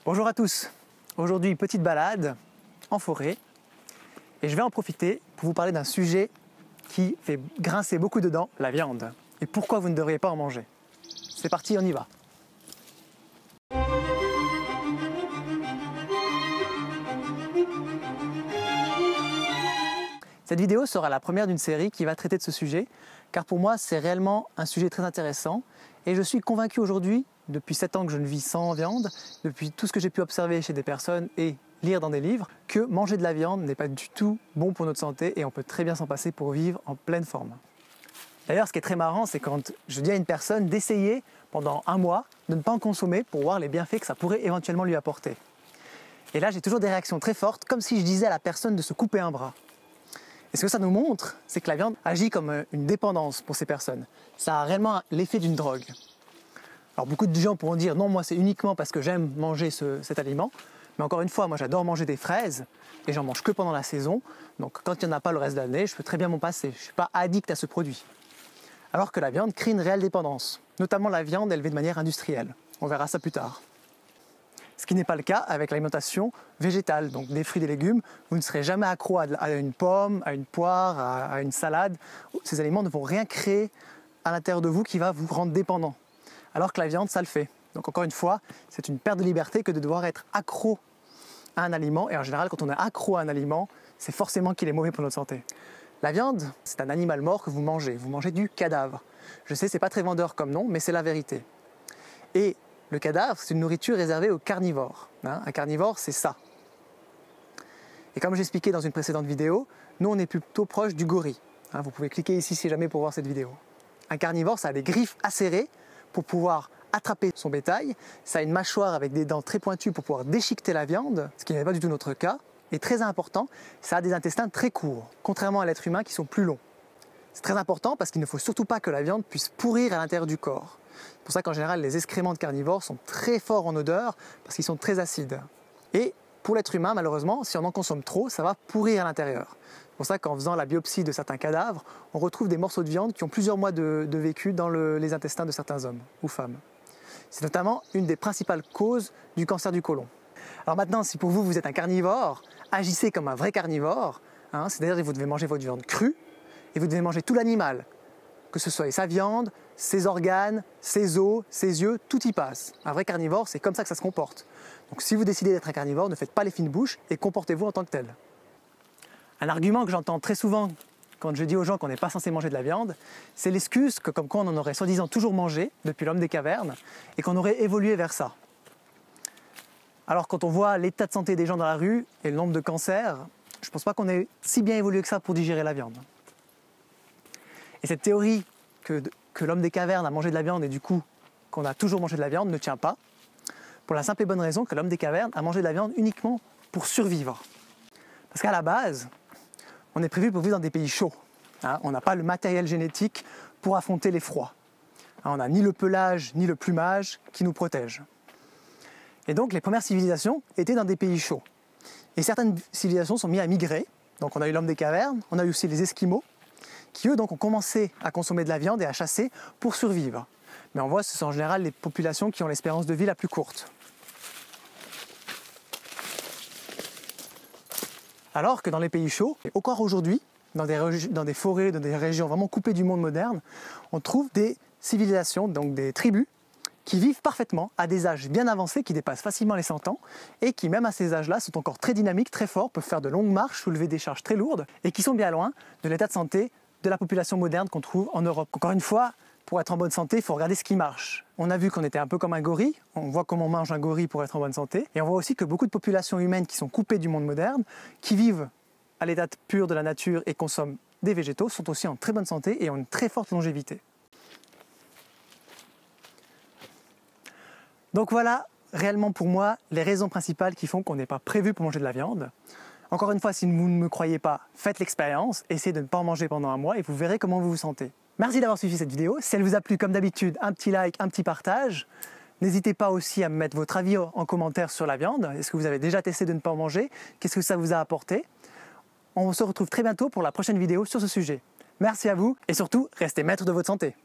Bonjour à tous, aujourd'hui petite balade en forêt et je vais en profiter pour vous parler d'un sujet qui fait grincer beaucoup de dents, la viande. Et pourquoi vous ne devriez pas en manger. C'est parti, on y va. Cette vidéo sera la première d'une série qui va traiter de ce sujet, car pour moi c'est réellement un sujet très intéressant et je suis convaincu aujourd'hui, depuis 7 ans que je ne vis sans viande, depuis tout ce que j'ai pu observer chez des personnes et lire dans des livres, que manger de la viande n'est pas du tout bon pour notre santé et on peut très bien s'en passer pour vivre en pleine forme. D'ailleurs, ce qui est très marrant, c'est quand je dis à une personne d'essayer pendant un mois de ne pas en consommer pour voir les bienfaits que ça pourrait éventuellement lui apporter. Et là, j'ai toujours des réactions très fortes, comme si je disais à la personne de se couper un bras. Et ce que ça nous montre, c'est que la viande agit comme une dépendance pour ces personnes. Ça a réellement l'effet d'une drogue. Alors beaucoup de gens pourront dire non, moi c'est uniquement parce que j'aime manger cet aliment. Mais encore une fois, moi j'adore manger des fraises et j'en mange que pendant la saison. Donc quand il n'y en a pas le reste de l'année, je peux très bien m'en passer. Je ne suis pas addict à ce produit. Alors que la viande crée une réelle dépendance, notamment la viande élevée de manière industrielle. On verra ça plus tard. Ce qui n'est pas le cas avec l'alimentation végétale, donc des fruits et des légumes. Vous ne serez jamais accro à une pomme, à une poire, à une salade. Ces aliments ne vont rien créer à l'intérieur de vous qui va vous rendre dépendant. Alors que la viande, ça le fait. Donc encore une fois, c'est une perte de liberté que de devoir être accro à un aliment. Et en général, quand on est accro à un aliment, c'est forcément qu'il est mauvais pour notre santé. La viande, c'est un animal mort que vous mangez. Vous mangez du cadavre. Je sais, c'est pas très vendeur comme nom, mais c'est la vérité. Et le cadavre, c'est une nourriture réservée aux carnivores. Un carnivore, c'est ça. Et comme j'expliquais dans une précédente vidéo, nous, on est plutôt proche du gorille. Vous pouvez cliquer ici si jamais pour voir cette vidéo. Un carnivore, ça a des griffes acérées pour pouvoir attraper son bétail. Ça a une mâchoire avec des dents très pointues pour pouvoir déchiqueter la viande, ce qui n'est pas du tout notre cas. Et très important, ça a des intestins très courts, contrairement à l'être humain qui sont plus longs. C'est très important parce qu'il ne faut surtout pas que la viande puisse pourrir à l'intérieur du corps. C'est pour ça qu'en général, les excréments de carnivores sont très forts en odeur parce qu'ils sont très acides. Et pour l'être humain, malheureusement, si on en consomme trop, ça va pourrir à l'intérieur. C'est pour ça qu'en faisant la biopsie de certains cadavres, on retrouve des morceaux de viande qui ont plusieurs mois de vécu dans les intestins de certains hommes ou femmes. C'est notamment une des principales causes du cancer du côlon. Alors maintenant, si pour vous, vous êtes un carnivore, agissez comme un vrai carnivore, c'est-à-dire que vous devez manger votre viande crue et vous devez manger tout l'animal, que ce soit sa viande, ses organes, ses os, ses yeux, tout y passe. Un vrai carnivore, c'est comme ça que ça se comporte. Donc si vous décidez d'être un carnivore, ne faites pas les fines bouches et comportez-vous en tant que tel. Un argument que j'entends très souvent quand je dis aux gens qu'on n'est pas censé manger de la viande, c'est l'excuse que comme quoi on en aurait soi-disant toujours mangé depuis l'homme des cavernes et qu'on aurait évolué vers ça. Alors quand on voit l'état de santé des gens dans la rue et le nombre de cancers, je ne pense pas qu'on ait si bien évolué que ça pour digérer la viande. Et cette théorie que l'homme des cavernes a mangé de la viande et du coup qu'on a toujours mangé de la viande ne tient pas, pour la simple et bonne raison que l'homme des cavernes a mangé de la viande uniquement pour survivre. Parce qu'à la base, on est prévu pour vivre dans des pays chauds. On n'a pas le matériel génétique pour affronter les froids. On n'a ni le pelage ni le plumage qui nous protègent. Et donc les premières civilisations étaient dans des pays chauds. Et certaines civilisations sont mises à migrer. Donc on a eu l'homme des cavernes, on a eu aussi les Esquimaux, qui eux donc ont commencé à consommer de la viande et à chasser pour survivre. Mais on voit que ce sont en général les populations qui ont l'espérance de vie la plus courte. Alors que dans les pays chauds, et encore aujourd'hui, dans des forêts, dans des régions vraiment coupées du monde moderne, on trouve des civilisations, donc des tribus, qui vivent parfaitement à des âges bien avancés, qui dépassent facilement les 100 ans, et qui même à ces âges-là sont encore très dynamiques, très forts, peuvent faire de longues marches, soulever des charges très lourdes, et qui sont bien loin de l'état de santé de la population moderne qu'on trouve en Europe. Encore une fois, pour être en bonne santé, il faut regarder ce qui marche. On a vu qu'on était un peu comme un gorille, on voit comment on mange un gorille pour être en bonne santé, et on voit aussi que beaucoup de populations humaines qui sont coupées du monde moderne, qui vivent à l'état pur de la nature et consomment des végétaux, sont aussi en très bonne santé et ont une très forte longévité. Donc voilà, réellement pour moi, les raisons principales qui font qu'on n'est pas prévu pour manger de la viande. Encore une fois, si vous ne me croyez pas, faites l'expérience, essayez de ne pas en manger pendant un mois et vous verrez comment vous vous sentez. Merci d'avoir suivi cette vidéo. Si elle vous a plu, comme d'habitude, un petit like, un petit partage. N'hésitez pas aussi à me mettre votre avis en commentaire sur la viande. Est-ce que vous avez déjà testé de ne pas en manger? Qu'est-ce que ça vous a apporté? On se retrouve très bientôt pour la prochaine vidéo sur ce sujet. Merci à vous et surtout, restez maître de votre santé.